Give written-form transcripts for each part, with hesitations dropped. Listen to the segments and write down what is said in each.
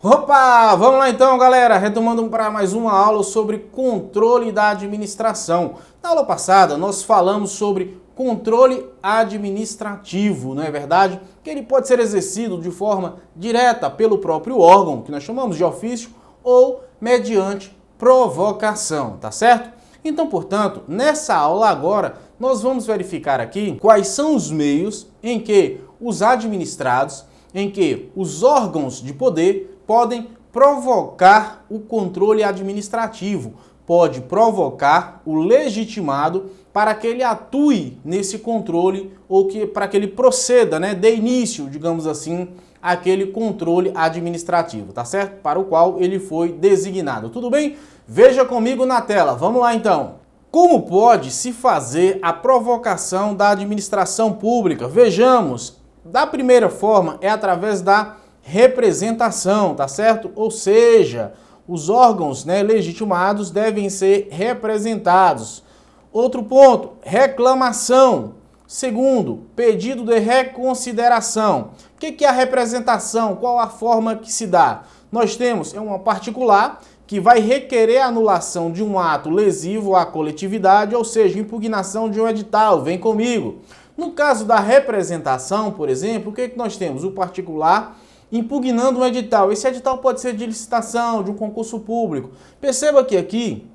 Opa, vamos lá então, galera, retomando para mais uma aula sobre controle da administração. Na aula passada, nós falamos sobre controle administrativo, não é verdade? Que ele pode ser exercido de forma direta pelo próprio órgão, que nós chamamos de ofício, ou mediante provocação, tá certo? Então, portanto, nessa aula agora, nós vamos verificar aqui quais são os meios em que os administrados, em que os órgãos de poder podem provocar o controle administrativo, pode provocar o legitimado para que ele atue nesse controle ou para que ele proceda, dê início, digamos assim, àquele controle administrativo, tá certo? Para o qual ele foi designado. Tudo bem? Veja comigo na tela. Vamos lá então. Como pode se fazer a provocação da administração pública? Vejamos. Da primeira forma é através da representação, tá certo? Ou seja, os órgãos legitimados devem ser representados. Outro ponto, reclamação. Segundo, pedido de reconsideração. O que é a representação? Qual a forma que se dá? Nós temos uma particular que vai requerer a anulação de um ato lesivo à coletividade, ou seja, impugnação de um edital. Vem comigo. No caso da representação, por exemplo, o que nós temos? O particular impugnando um edital. Esse edital pode ser de licitação, de um concurso público. Perceba que aqui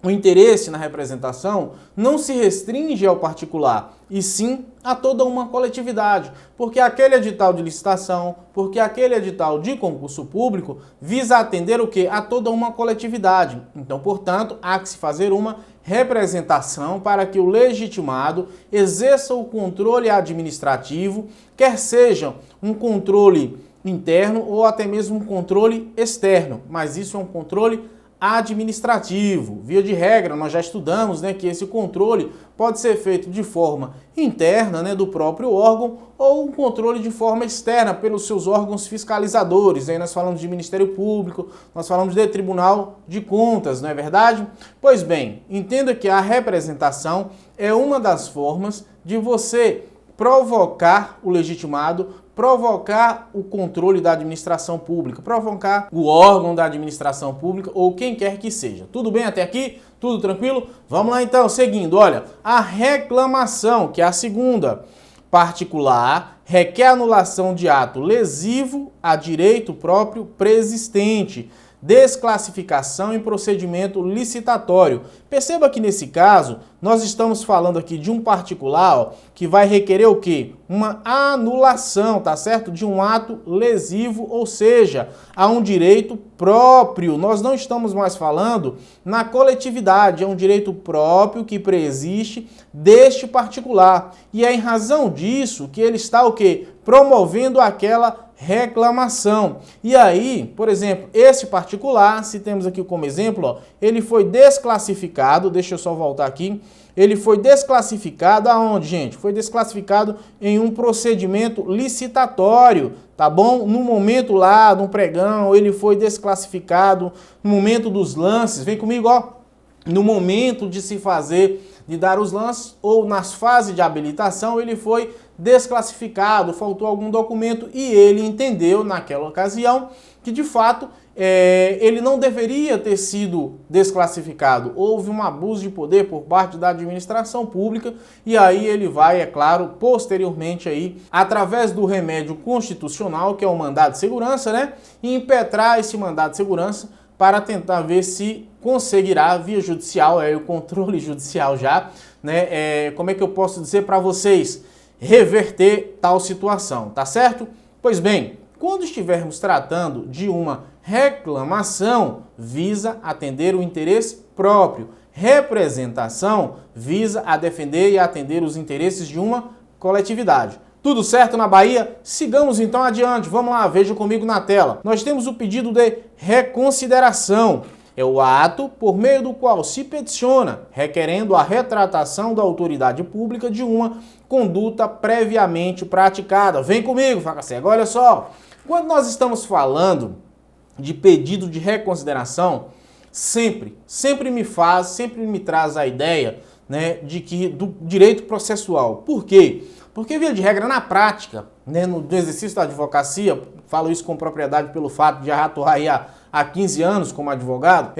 o interesse na representação não se restringe ao particular, e sim a toda uma coletividade, porque aquele edital de licitação, porque aquele edital de concurso público visa atender o quê? A toda uma coletividade. Então, portanto, há que se fazer uma representação para que o legitimado exerça o controle administrativo, quer seja um controle interno ou até mesmo um controle externo, mas isso é um controle administrativo. Via de regra, nós já estudamos que esse controle pode ser feito de forma interna do próprio órgão ou um controle de forma externa pelos seus órgãos fiscalizadores. Aí nós falamos de Ministério Público, nós falamos de Tribunal de Contas, não é verdade? Pois bem, entenda que a representação é uma das formas de você provocar o legitimado, provocar o controle da administração pública, provocar o órgão da administração pública ou quem quer que seja. Tudo bem até aqui? Tudo tranquilo? Vamos lá então, seguindo. Olha, a reclamação, que é a segunda. Particular, requer anulação de ato lesivo a direito próprio preexistente. Desclassificação em procedimento licitatório. Perceba que nesse caso, nós estamos falando aqui de um particular que vai requerer o quê? Uma anulação, tá certo? De um ato lesivo, ou seja, a um direito próprio. Nós não estamos mais falando na coletividade, é um direito próprio que preexiste deste particular. E é em razão disso que ele está o quê? Promovendo aquela reclamação. E aí, por exemplo, esse particular, se temos aqui como exemplo, ele foi desclassificado, deixa eu só voltar aqui, ele foi desclassificado aonde, gente? Foi desclassificado em um procedimento licitatório, tá bom? No momento lá, no pregão, ele foi desclassificado no momento dos lances, vem comigo, no momento de se fazer, de dar os lances, ou nas fases de habilitação, ele foi desclassificado, faltou algum documento e ele entendeu naquela ocasião que de fato ele não deveria ter sido desclassificado. Houve um abuso de poder por parte da administração pública e aí ele vai, é claro, posteriormente aí, através do remédio constitucional, que é o mandado de segurança, impetrar esse mandado de segurança para tentar ver se conseguirá via judicial, o controle judicial já, como é que eu posso dizer para vocês, reverter tal situação, tá certo? Pois bem, quando estivermos tratando de uma reclamação, visa atender o interesse próprio. Representação visa a defender e atender os interesses de uma coletividade. Tudo certo na Bahia? Sigamos então adiante. Vamos lá, veja comigo na tela. Nós temos o pedido de reconsideração. É o ato por meio do qual se peticiona, requerendo a retratação da autoridade pública de uma conduta previamente praticada. Vem comigo, faca cega. Olha só, quando nós estamos falando de pedido de reconsideração, sempre me traz a ideia, de que do direito processual. Por quê? Porque, via de regra, na prática, né, no exercício da advocacia, falo isso com propriedade pelo fato de já atuar aí há 15 anos como advogado,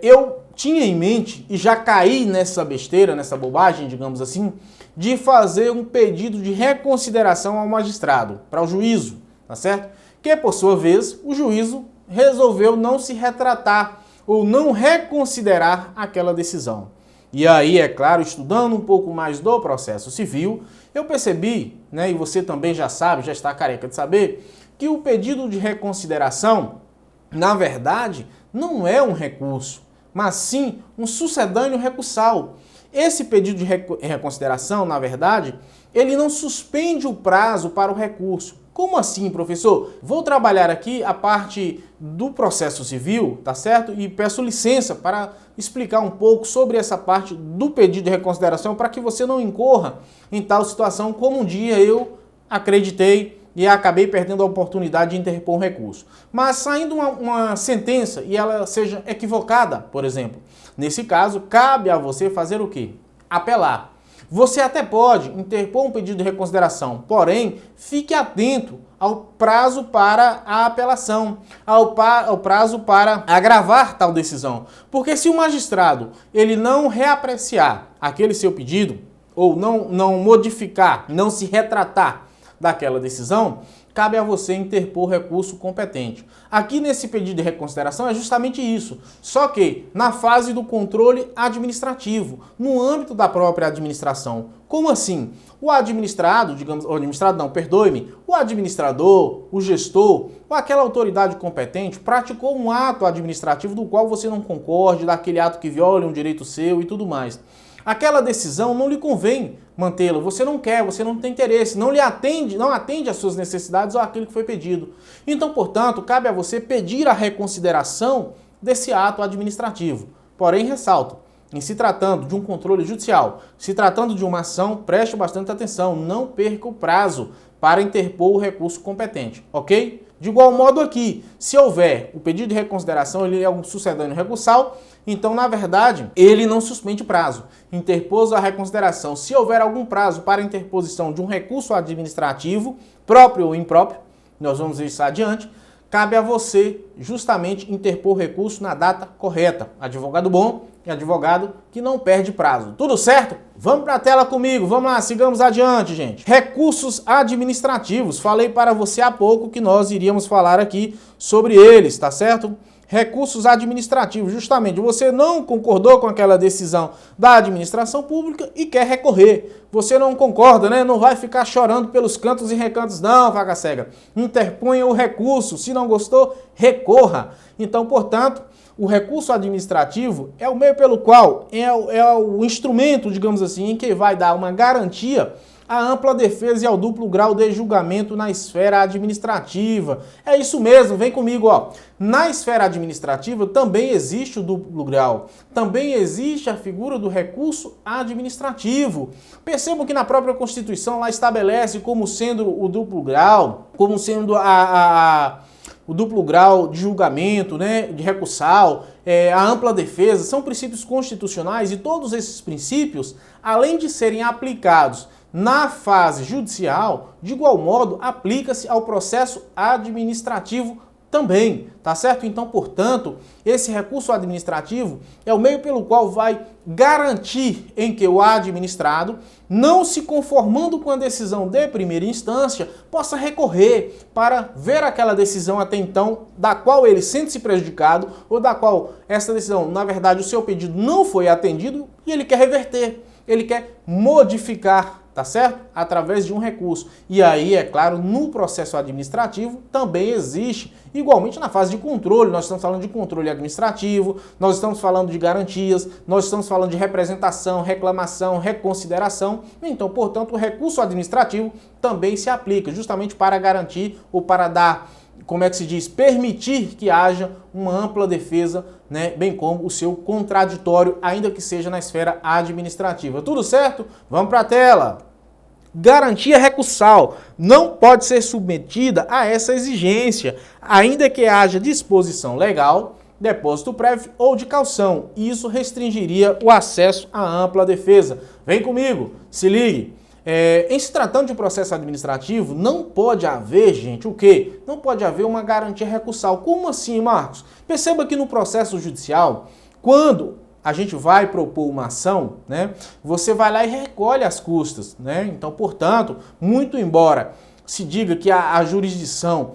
eu tinha em mente, e já caí nessa besteira, nessa bobagem, digamos assim, de fazer um pedido de reconsideração ao magistrado, para o juízo, tá certo? Que, por sua vez, o juízo resolveu não se retratar ou não reconsiderar aquela decisão. E aí, é claro, estudando um pouco mais do processo civil, eu percebi, né, e você também já sabe, já está careca de saber, que o pedido de reconsideração, na verdade, não é um recurso, mas sim um sucedâneo recursal. Esse pedido de reconsideração, na verdade, ele não suspende o prazo para o recurso. Como assim, professor? Vou trabalhar aqui a parte do processo civil, tá certo? E peço licença para explicar um pouco sobre essa parte do pedido de reconsideração para que você não incorra em tal situação como um dia eu acreditei e acabei perdendo a oportunidade de interpor um recurso. Mas saindo uma sentença e ela seja equivocada, por exemplo, nesse caso, cabe a você fazer o quê? Apelar. Você até pode interpor um pedido de reconsideração, porém, fique atento ao prazo para a apelação, ao prazo para agravar tal decisão. Porque se o magistrado ele não reapreciar aquele seu pedido, ou não modificar, não se retratar daquela decisão, cabe a você interpor recurso competente. Aqui nesse pedido de reconsideração é justamente isso, só que na fase do controle administrativo, no âmbito da própria administração. Como assim? O administrado, o administrador, o gestor, ou aquela autoridade competente praticou um ato administrativo do qual você não concorde, daquele ato que viola um direito seu e tudo mais. Aquela decisão não lhe convém mantê-la, você não quer, você não tem interesse, não atende às suas necessidades ou àquilo que foi pedido. Então, portanto, cabe a você pedir a reconsideração desse ato administrativo. Porém, ressalto, em se tratando de um controle judicial, se tratando de uma ação, preste bastante atenção, não perca o prazo para interpor o recurso competente, ok? De igual modo aqui, se houver o pedido de reconsideração, ele é um sucedâneo recursal, então, na verdade, ele não suspende prazo. Interpôs a reconsideração. Se houver algum prazo para interposição de um recurso administrativo, próprio ou impróprio, nós vamos ver isso adiante, cabe a você justamente interpor recurso na data correta. Advogado bom e advogado que não perde prazo. Tudo certo? Vamos para a tela comigo, vamos lá, sigamos adiante, gente. Recursos administrativos. Falei para você há pouco que nós iríamos falar aqui sobre eles, tá certo? Recursos administrativos, justamente, você não concordou com aquela decisão da administração pública e quer recorrer. Você não concorda, né? Não vai ficar chorando pelos cantos e recantos, não, vaca cega. Interponha o recurso, se não gostou, recorra. Então, portanto, o recurso administrativo é o meio pelo qual, é o instrumento, digamos assim, em que vai dar uma garantia à ampla defesa e ao duplo grau de julgamento na esfera administrativa. É isso mesmo, vem comigo, ó. Na esfera administrativa também existe o duplo grau, também existe a figura do recurso administrativo. Percebam que na própria Constituição lá estabelece como sendo o duplo grau, como sendo o duplo grau de julgamento, né, de recursal, a ampla defesa, são princípios constitucionais e todos esses princípios, além de serem aplicados na fase judicial, de igual modo, aplica-se ao processo administrativo também, tá certo? Então, portanto, esse recurso administrativo é o meio pelo qual vai garantir em que o administrado, não se conformando com a decisão de primeira instância, possa recorrer para ver aquela decisão até então, da qual ele sente-se prejudicado, ou da qual essa decisão, na verdade, o seu pedido não foi atendido e ele quer reverter, ele quer modificar, tá certo? Através de um recurso. E aí, é claro, no processo administrativo também existe, igualmente na fase de controle, nós estamos falando de controle administrativo, nós estamos falando de garantias, nós estamos falando de representação, reclamação, reconsideração. Então, portanto, o recurso administrativo também se aplica justamente para garantir ou para dar, como é que se diz, permitir que haja uma ampla defesa, né, bem como o seu contraditório, ainda que seja na esfera administrativa. Tudo certo? Vamos para a tela. Garantia recursal não pode ser submetida a essa exigência, ainda que haja disposição legal, depósito prévio ou de caução. Isso restringiria o acesso à ampla defesa. Vem comigo, se ligue. Em se tratando de processo administrativo, não pode haver, gente, o quê? Não pode haver uma garantia recursal. Como assim, Marcos? Perceba que no processo judicial, quando a gente vai propor uma ação, né, você vai lá e recolhe as custas, né? Então, portanto, muito embora se diga que a jurisdição,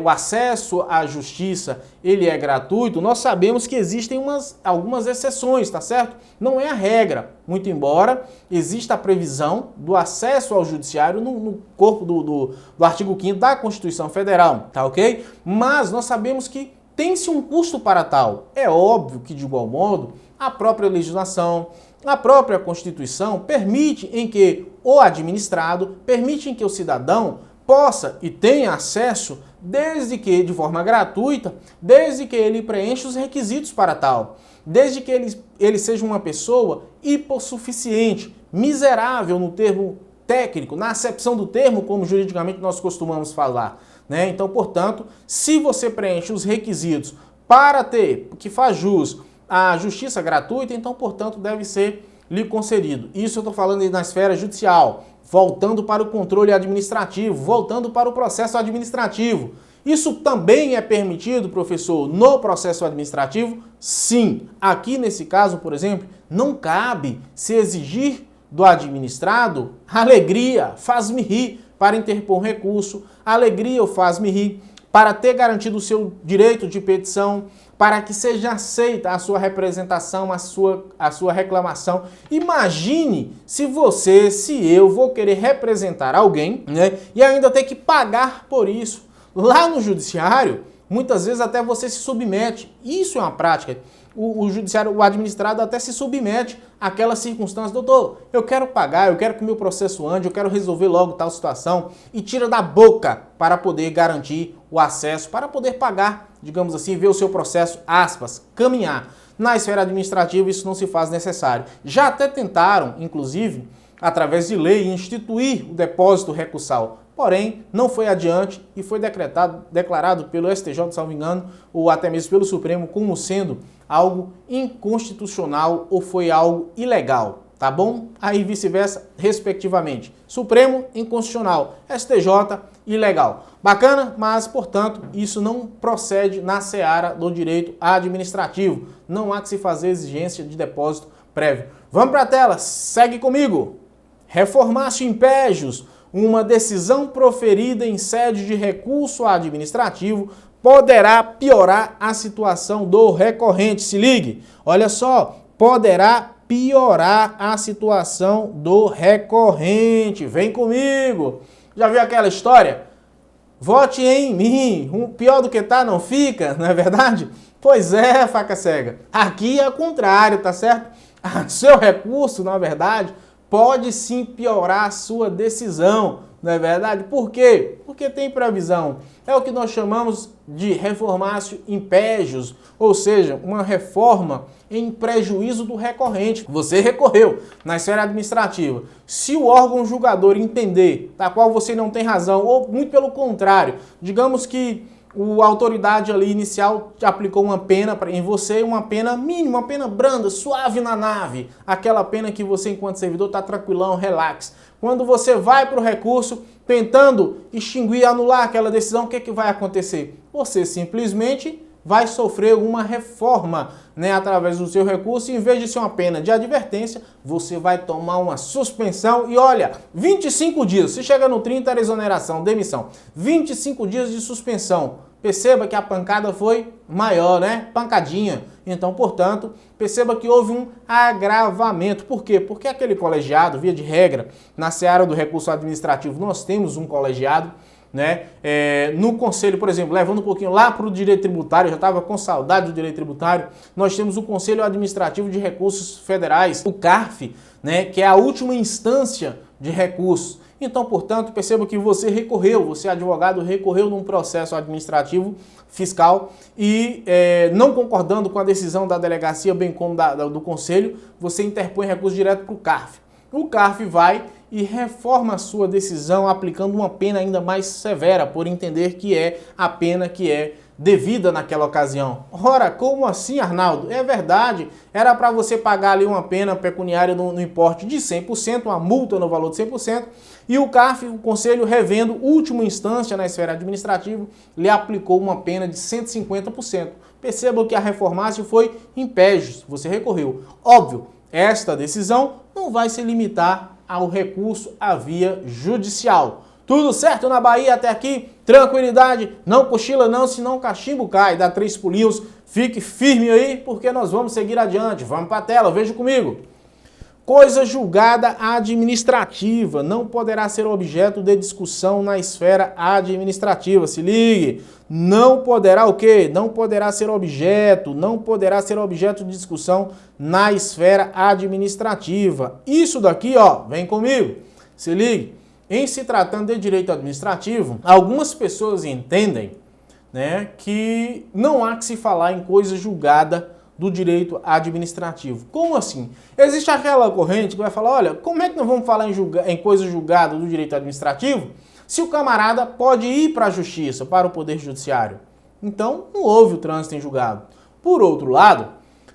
o acesso à justiça, ele é gratuito, nós sabemos que existem algumas exceções, tá certo? Não é a regra, muito embora exista a previsão do acesso ao judiciário no corpo do artigo 5º da Constituição Federal, tá ok? Mas nós sabemos que tem-se um custo para tal. É óbvio que, de igual modo, a própria legislação, a própria Constituição permite em que o administrado, permite em que o cidadão possa e tenha acesso, desde que de forma gratuita, desde que ele preencha os requisitos para tal, desde que ele seja uma pessoa hipossuficiente, miserável no termo técnico, na acepção do termo, como juridicamente nós costumamos falar, né? Então, portanto, se você preenche os requisitos para ter, que faz jus à justiça gratuita, então, portanto, deve ser lhe concedido. Isso eu estou falando aí na esfera judicial, voltando para o controle administrativo, voltando para o processo administrativo. Isso também é permitido, professor, no processo administrativo? Sim. Aqui, nesse caso, por exemplo, não cabe se exigir do administrado alegria, faz-me rir, para interpor um recurso, alegria ou faz-me rir, para ter garantido o seu direito de petição, para que seja aceita a sua representação, a sua reclamação. Imagine se eu vou querer representar alguém, né, e ainda ter que pagar por isso. Lá no judiciário, muitas vezes até você se submete. Isso é uma prática. O judiciário, o administrado até se submete àquelas circunstâncias. Doutor, eu quero pagar, eu quero que o meu processo ande, eu quero resolver logo tal situação, e tira da boca para poder garantir o acesso, para poder pagar, digamos assim, ver o seu processo, aspas, caminhar. Na esfera administrativa isso não se faz necessário. Já até tentaram, inclusive, através de lei, instituir o depósito recursal. Porém, não foi adiante e foi declarado pelo STJ, salvo engano, ou até mesmo pelo Supremo, como sendo algo inconstitucional ou foi algo ilegal, tá bom? Aí vice-versa, respectivamente. Supremo, inconstitucional. STJ, ilegal. Bacana, mas, portanto, isso não procede na seara do direito administrativo. Não há que se fazer exigência de depósito prévio. Vamos para a tela, segue comigo. Reformácio impégios. Uma decisão proferida em sede de recurso administrativo poderá piorar a situação do recorrente. Se ligue, olha só, poderá piorar a situação do recorrente. Vem comigo. Já viu aquela história? Vote em mim, pior do que tá não fica, não é verdade? Pois é, faca cega. Aqui é o contrário, tá certo? Seu recurso, na verdade, pode sim piorar a sua decisão, não é verdade? Por quê? Porque tem previsão. É o que nós chamamos de reformácio impégios, ou seja, uma reforma em prejuízo do recorrente. Você recorreu na esfera administrativa. Se o órgão julgador entender, da qual você não tem razão, ou muito pelo contrário, digamos que a autoridade ali inicial aplicou uma pena em você, uma pena mínima, uma pena branda, suave na nave. Aquela pena que você, enquanto servidor, está tranquilão, relax. Quando você vai para o recurso, tentando extinguir, anular aquela decisão, o que é que vai acontecer? Você simplesmente vai sofrer uma reforma, né, através do seu recurso. Em vez de ser uma pena de advertência, você vai tomar uma suspensão e olha, 25 dias, se chega no 30 era exoneração, demissão, 25 dias de suspensão. Perceba que a pancada foi maior, né? Pancadinha. Então, portanto, perceba que houve um agravamento. Por quê? Porque aquele colegiado, via de regra, na seara do recurso administrativo, nós temos um colegiado, né? No conselho, por exemplo, levando um pouquinho lá para o direito tributário, eu já estava com saudade do direito tributário, nós temos o Conselho Administrativo de Recursos Federais, o CARF, né? Que é a última instância de recursos. Então, portanto, perceba que você recorreu, você advogado recorreu num processo administrativo fiscal e não concordando com a decisão da delegacia, bem como do conselho, você interpõe recurso direto para o CARF. O CARF vai e reforma a sua decisão aplicando uma pena ainda mais severa, por entender que é a pena que é devida naquela ocasião. Ora, como assim, Arnaldo? É verdade, era para você pagar ali uma pena pecuniária no importe de 100%, uma multa no valor de 100%, e o CARF, o Conselho Revendo, última instância na esfera administrativa, lhe aplicou uma pena de 150%. Perceba que a reformácio foi in pejus, você recorreu. Óbvio, esta decisão não vai se limitar ao recurso à via judicial. Tudo certo na Bahia até aqui? Tranquilidade, não cochila não, senão o cachimbo cai, dá 3 pulinhos, fique firme aí, porque nós vamos seguir adiante. Vamos para a tela, veja comigo. Coisa julgada administrativa não poderá ser objeto de discussão na esfera administrativa. Se ligue, não poderá o quê? Não poderá ser objeto de discussão na esfera administrativa. Isso daqui, ó, vem comigo, se ligue. Em se tratando de direito administrativo, algumas pessoas entendem, né, que não há que se falar em coisa julgada do direito administrativo. Como assim? Existe aquela corrente que vai falar, olha, como é que nós vamos falar em coisa julgada do direito administrativo se o camarada pode ir para a justiça, para o poder judiciário? Então, não houve o trânsito em julgado. Por outro lado,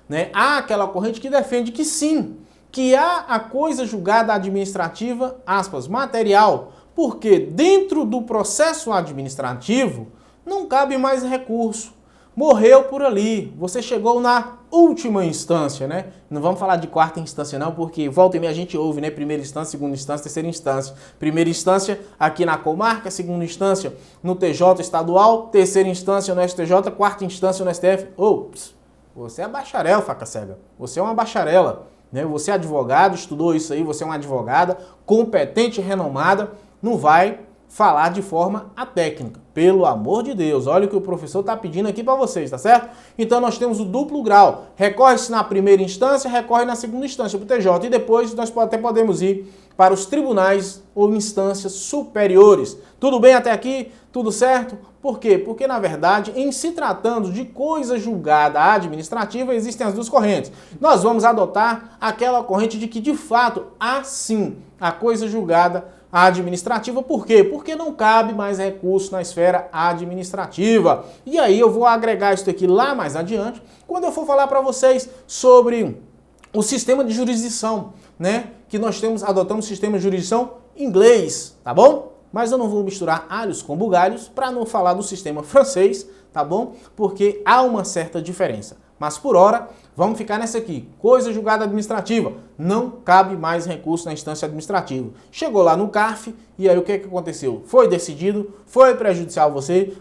né, há aquela corrente que defende que sim, que há a coisa julgada administrativa, aspas, material, porque dentro do processo administrativo não cabe mais recurso. Morreu por ali, você chegou na última instância, né? Não vamos falar de quarta instância não, porque volta e meia a gente ouve, né? Primeira instância, segunda instância, terceira instância. Primeira instância aqui na comarca, segunda instância no TJ estadual, terceira instância no STJ, quarta instância no STF. Ops, você é bacharel, faca cega. Você é uma bacharela, né? Você é advogado, estudou isso aí, você é uma advogada competente e renomada, não vai falar de forma atécnica. Pelo amor de Deus, olha o que o professor está pedindo aqui para vocês, tá certo? Então nós temos o duplo grau. Recorre-se na primeira instância, recorre na segunda instância para o TJ. E depois nós até podemos ir para os tribunais ou instâncias superiores. Tudo bem até aqui? Tudo certo? Por quê? Porque, na verdade, em se tratando de coisa julgada administrativa, existem as duas correntes. Nós vamos adotar aquela corrente de que, de fato, há sim a coisa julgada administrativa. Por quê? Porque não cabe mais recurso na esfera administrativa. E aí eu vou agregar isso aqui lá mais adiante, quando eu for falar para vocês sobre o sistema de jurisdição, né? Que nós adotamos o sistema de jurisdição inglês, tá bom? Mas eu não vou misturar alhos com bugalhos para não falar do sistema francês, tá bom? Porque há uma certa diferença. Mas por hora, vamos ficar nessa aqui. Coisa julgada administrativa. Não cabe mais recurso na instância administrativa. Chegou lá no CARF e aí o que aconteceu? Foi decidido, foi prejudicial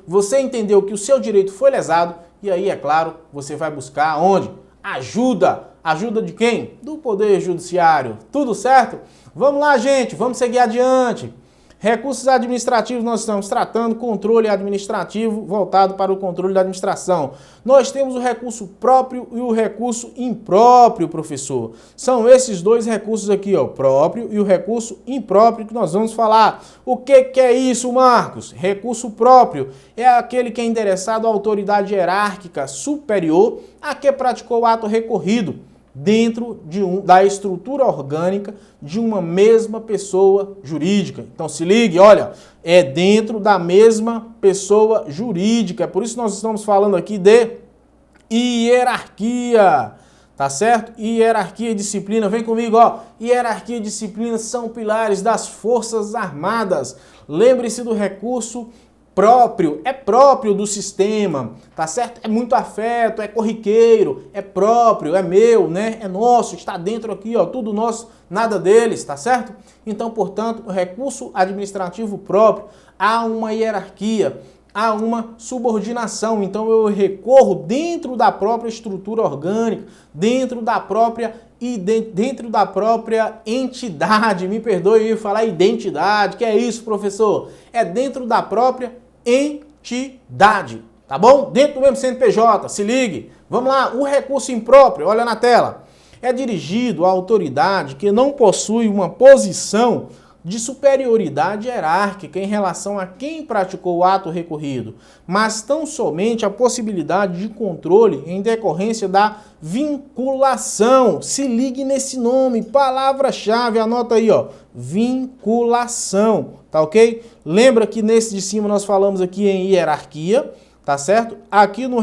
você entendeu que o seu direito foi lesado e aí, é claro, você vai buscar onde? Ajuda. Ajuda de quem? Do Poder Judiciário. Tudo certo? Vamos lá, gente. Vamos seguir adiante. Recursos administrativos, nós estamos tratando controle administrativo voltado para o controle da administração. Nós temos o recurso próprio e o recurso impróprio, professor. São esses dois recursos aqui, ó, próprio e o recurso impróprio que nós vamos falar. O que é isso, Marcos? Recurso próprio é aquele que é endereçado à autoridade hierárquica superior a que praticou o ato recorrido, dentro da estrutura orgânica de uma mesma pessoa jurídica. Então se ligue, olha, é dentro da mesma pessoa jurídica. É por isso que nós estamos falando aqui de hierarquia, tá certo? Hierarquia e disciplina, vem comigo, ó. Hierarquia e disciplina são pilares das Forças Armadas. Lembre-se do recurso próprio, é próprio do sistema, tá certo? É muito afeto, é corriqueiro, é próprio, é meu, né? É nosso, está dentro aqui, ó, tudo nosso, nada deles, tá certo? Então, portanto, o recurso administrativo próprio, há uma hierarquia, há uma subordinação, então eu recorro dentro da própria estrutura orgânica, dentro da própria entidade, me perdoe eu falar identidade, que é isso, professor? É dentro da própria entidade, tá bom? Dentro do mesmo CNPJ, se ligue. Vamos lá, o recurso impróprio, olha na tela. É dirigido à autoridade que não possui uma posição de superioridade hierárquica em relação a quem praticou o ato recorrido, mas tão somente a possibilidade de controle em decorrência da vinculação. Se ligue nesse nome, palavra-chave, anota aí, ó, vinculação, tá ok? Lembra que nesse de cima nós falamos aqui em hierarquia, tá certo? Aqui no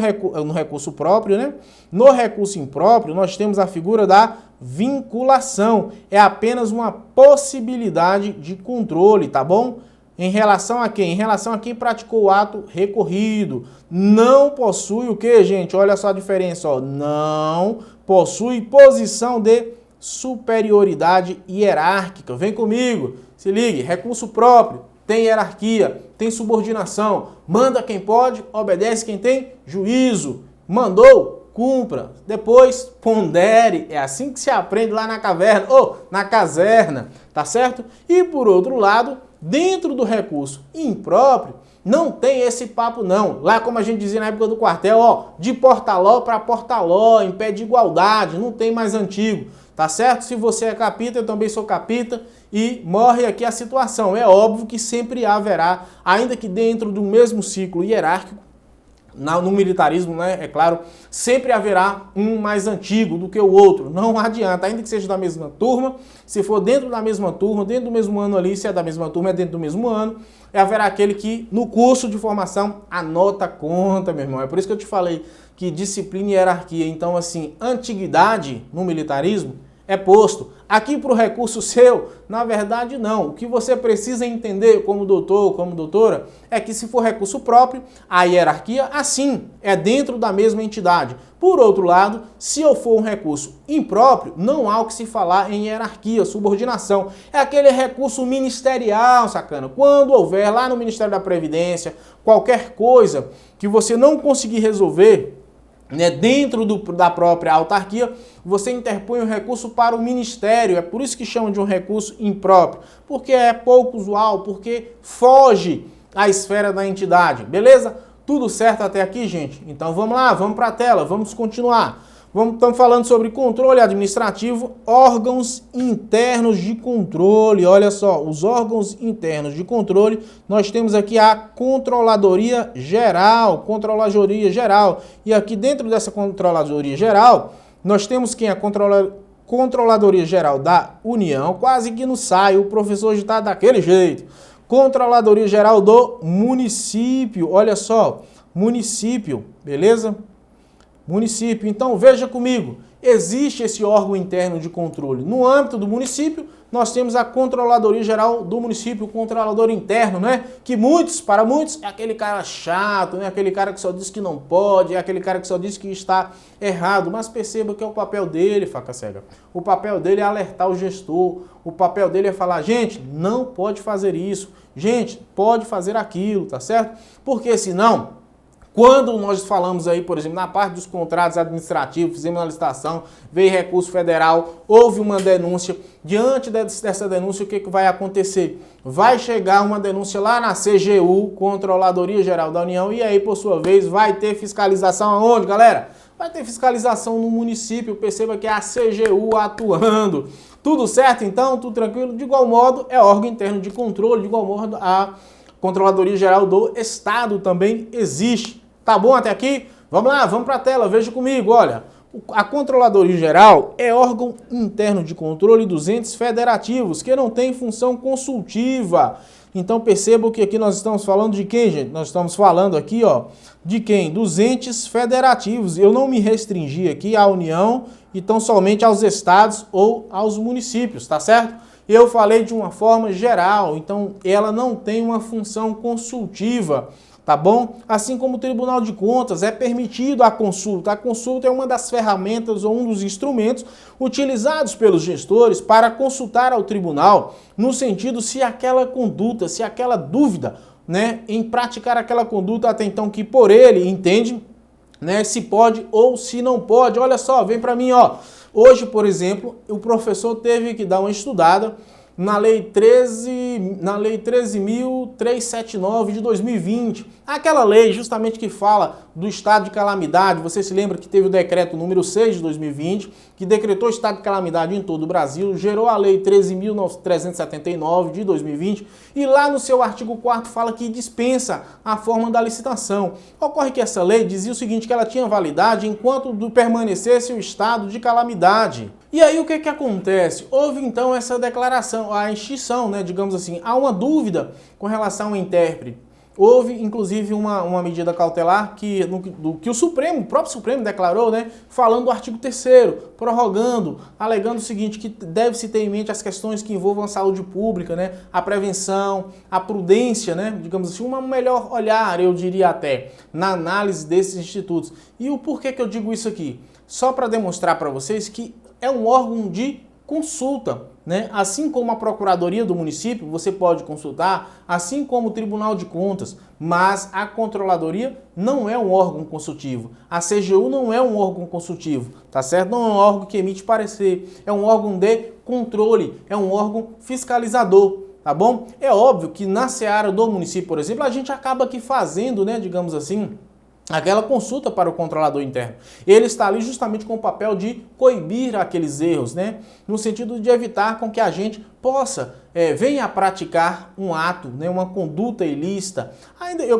recurso próprio, né? No recurso impróprio, nós temos a figura da vinculação. É apenas uma possibilidade de controle, tá bom? Em relação a quem? Em relação a quem praticou o ato recorrido. Não possui o quê, gente? Olha só a diferença, ó. Não possui posição de superioridade hierárquica. Vem comigo, se ligue, recurso próprio, tem hierarquia, tem subordinação, manda quem pode, obedece quem tem juízo, mandou, cumpra, depois pondere, é assim que se aprende lá na caverna, ou na caserna, tá certo? E por outro lado, dentro do recurso impróprio, não tem esse papo não. Lá, como a gente dizia na época do quartel, ó, de porta-ló para porta-ló, em pé de igualdade, não tem mais antigo, tá certo? Se você é capita, eu também sou capita e morre aqui a situação. É óbvio que sempre haverá, ainda que dentro do mesmo ciclo hierárquico, no militarismo, né, é claro, sempre haverá um mais antigo do que o outro. Não adianta, ainda que seja da mesma turma, se for dentro da mesma turma, dentro do mesmo ano ali, se é da mesma turma, é dentro do mesmo ano, haverá aquele que no curso de formação a nota conta, meu irmão. É por isso que eu te falei que disciplina e hierarquia, então assim, antiguidade no militarismo é posto. Aqui para o recurso seu, na verdade não. O que você precisa entender como doutor, como doutora, é que se for recurso próprio, a hierarquia, assim, é dentro da mesma entidade. Por outro lado, se eu for um recurso impróprio, não há o que se falar em hierarquia, subordinação. É aquele recurso ministerial, sacana. Quando houver lá no Ministério da Previdência, qualquer coisa que você não conseguir resolver, né, dentro da própria autarquia, você interpõe o recurso para o ministério. É por isso que chamam de um recurso impróprio, porque é pouco usual, porque foge à esfera da entidade. Beleza? Tudo certo até aqui, gente? Então vamos lá, vamos para a tela, vamos continuar. Estamos falando sobre controle administrativo, órgãos internos de controle. Olha só, os órgãos internos de controle, nós temos aqui a Controladoria Geral, E aqui dentro dessa Controladoria Geral, nós temos quem? A Controladoria Geral da União, quase que não sai, o professor já está daquele jeito. Controladoria Geral do Município, olha só, município, beleza? Município. Então, veja comigo, existe esse órgão interno de controle. No âmbito do município, nós temos a Controladoria Geral do Município, o controlador interno, né? Que para muitos, é aquele cara chato, né? Aquele cara que só diz que não pode, é aquele cara que só diz que está errado. Mas perceba que é o papel dele, faca cega. O papel dele é alertar o gestor, o papel dele é falar, gente, não pode fazer isso, gente, pode fazer aquilo, tá certo? Porque senão, quando nós falamos aí, por exemplo, na parte dos contratos administrativos, fizemos uma licitação, veio recurso federal, houve uma denúncia, diante dessa denúncia, o que vai acontecer? Vai chegar uma denúncia lá na CGU, Controladoria Geral da União, e aí, por sua vez, vai ter fiscalização aonde, galera? Vai ter fiscalização no município, perceba que é a CGU atuando. Tudo certo, então? Tudo tranquilo? De igual modo, é órgão interno de controle, de igual modo, a Controladoria Geral do Estado também existe. Tá bom até aqui? Vamos lá, vamos para a tela, veja comigo, olha. A Controladoria Geral é órgão interno de controle dos entes federativos, que não tem função consultiva. Então percebam que aqui nós estamos falando de quem, gente? Nós estamos falando aqui, ó, de quem? Dos entes federativos. Eu não me restringi aqui à União e tão somente aos estados ou aos municípios, tá certo? Eu falei de uma forma geral, então ela não tem uma função consultiva. Tá bom? Assim como o Tribunal de Contas, é permitido a consulta. A consulta é uma das ferramentas ou um dos instrumentos utilizados pelos gestores para consultar ao tribunal, no sentido se aquela conduta, se aquela dúvida, né, em praticar aquela conduta até então que por ele entende, né, se pode ou se não pode. Olha só, vem para mim, ó. Hoje, por exemplo, o professor teve que dar uma estudada na Lei 13.379 de 2020. Aquela lei justamente que fala do estado de calamidade. Você se lembra que teve o decreto número 6 de 2020, que decretou estado de calamidade em todo o Brasil, gerou a Lei 13.379 de 2020, e lá no seu artigo 4º fala que dispensa a forma da licitação. Ocorre que essa lei dizia o seguinte, que ela tinha validade enquanto permanecesse o estado de calamidade. E aí o que acontece? Houve então essa declaração, a extinção, né, digamos assim, há uma dúvida com relação ao intérprete. Houve, inclusive, uma medida cautelar que o próprio Supremo declarou, né, falando do artigo 3º, prorrogando, alegando o seguinte, que deve-se ter em mente as questões que envolvam a saúde pública, né, a prevenção, a prudência, né, digamos assim, um melhor olhar, eu diria até, na análise desses institutos. E o porquê que eu digo isso aqui? Só para demonstrar para vocês que é um órgão de consulta, né? Assim como a Procuradoria do município, você pode consultar, assim como o Tribunal de Contas, mas a Controladoria não é um órgão consultivo. A CGU não é um órgão consultivo, tá certo? Não é um órgão que emite parecer, é um órgão de controle, é um órgão fiscalizador, tá bom? É óbvio que na seara do município, por exemplo, a gente acaba aqui fazendo, né, digamos assim, aquela consulta para o controlador interno. Ele está ali justamente com o papel de coibir aqueles erros, né? No sentido de evitar com que a gente possa venha a praticar um ato, né? Uma conduta ilícita.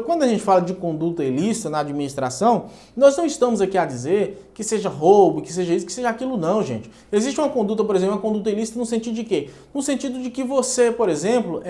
Quando a gente fala de conduta ilícita na administração, nós não estamos aqui a dizer que seja roubo, que seja isso, que seja aquilo, não, gente. Existe uma conduta, por exemplo, uma conduta ilícita no sentido de quê? No sentido de que você, por exemplo,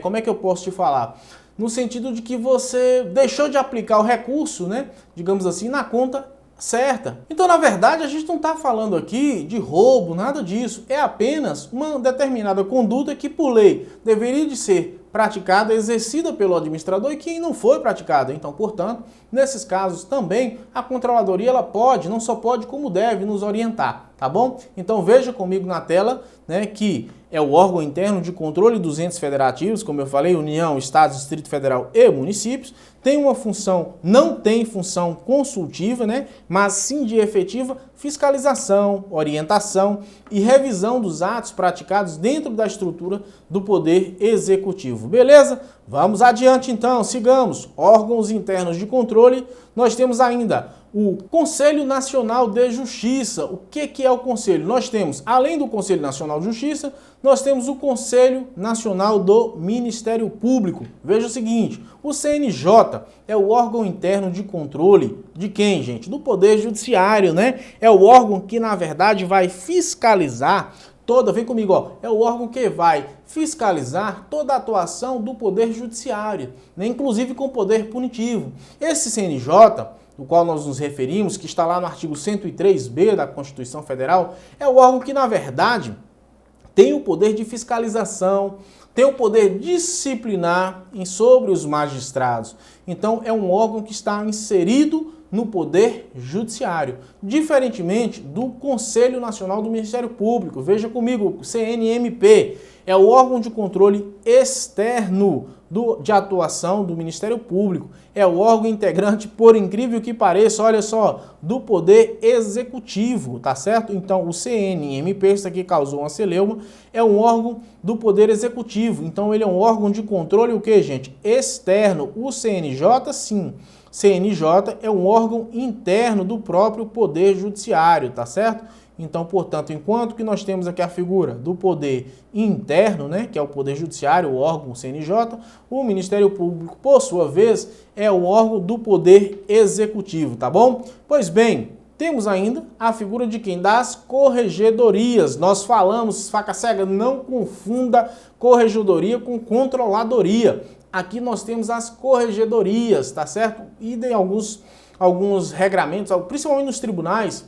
como é que eu posso te falar? No sentido de que você deixou de aplicar o recurso, né, digamos assim, na conta certa. Então, na verdade, a gente não está falando aqui de roubo, nada disso. É apenas uma determinada conduta que, por lei, deveria de ser praticada, exercida pelo administrador e que não foi praticada. Então, portanto, nesses casos também, a controladoria ela pode, não só pode, como deve nos orientar, tá bom? Então, veja comigo na tela, né, que é o órgão interno de controle dos entes federativos, como eu falei, União, Estado, Distrito Federal e municípios, tem uma função, não tem função consultiva, né, mas sim de efetiva fiscalização, orientação e revisão dos atos praticados dentro da estrutura do Poder Executivo. Beleza? Vamos adiante então, sigamos. Órgãos internos de controle, nós temos ainda o Conselho Nacional de Justiça. O que é o Conselho? Nós temos, além do Conselho Nacional de Justiça, nós temos o Conselho Nacional do Ministério Público. Veja o seguinte, o CNJ é o órgão interno de controle de quem, gente? Do Poder Judiciário, né? É o órgão que, na verdade, vai fiscalizar vem comigo, ó, é o órgão que vai fiscalizar toda a atuação do Poder Judiciário, né? Inclusive com poder punitivo. Esse CNJ, do qual nós nos referimos, que está lá no artigo 103b da Constituição Federal, é o órgão que, na verdade, tem o poder de fiscalização, tem o poder disciplinar sobre os magistrados. Então, é um órgão que está inserido no Poder Judiciário, diferentemente do Conselho Nacional do Ministério Público. Veja comigo, o CNMP é o órgão de controle externo de atuação do Ministério Público. É o órgão integrante, por incrível que pareça, olha só, do Poder Executivo, tá certo? Então, o CNMP, isso aqui causou uma celeuma, é um órgão do Poder Executivo. Então, ele é um órgão de controle, o que, gente? Externo. O CNJ, sim. CNJ é um órgão interno do próprio Poder Judiciário, tá certo? Então, portanto, enquanto que nós temos aqui a figura do poder interno, né, que é o Poder Judiciário, o órgão CNJ, o Ministério Público, por sua vez, é o órgão do Poder Executivo, tá bom? Pois bem, temos ainda a figura de quem? Das corregedorias. Nós falamos, faca cega, não confunda corregedoria com controladoria. Aqui nós temos as corregedorias, tá certo? E tem alguns regramentos, principalmente nos tribunais,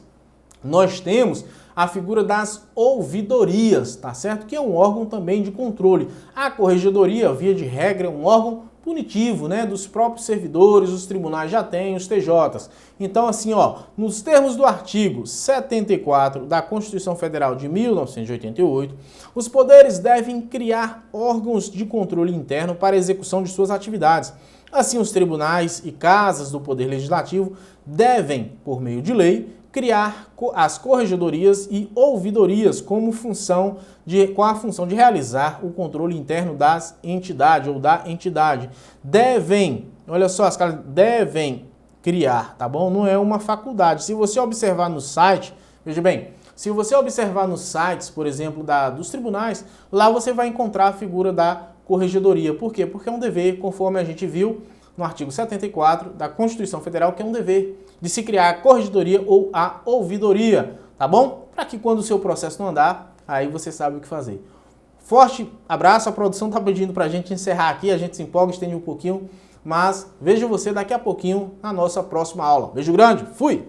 nós temos a figura das ouvidorias, tá certo? Que é um órgão também de controle. A corregedoria, via de regra, é um órgão punitivo, né? Dos próprios servidores, os tribunais já têm, os TJs. Então, assim, ó, nos termos do artigo 74 da Constituição Federal de 1988, os poderes devem criar órgãos de controle interno para a execução de suas atividades. Assim, os tribunais e casas do Poder Legislativo devem, por meio de lei, criar as corregedorias e ouvidorias com a função de realizar o controle interno das entidades ou da entidade. Devem, olha só, as caras devem criar, tá bom? Não é uma faculdade. Se você observar no site, veja bem, se você observar nos sites, por exemplo, dos tribunais, lá você vai encontrar a figura da corregedoria. Por quê? Porque é um dever, conforme a gente viu no artigo 74 da Constituição Federal, que é um dever de se criar a corregedoria ou a ouvidoria, tá bom? Para que quando o seu processo não andar, aí você sabe o que fazer. Forte abraço, a produção está pedindo para a gente encerrar aqui, a gente se empolga, estende um pouquinho, mas vejo você daqui a pouquinho na nossa próxima aula. Beijo grande, fui!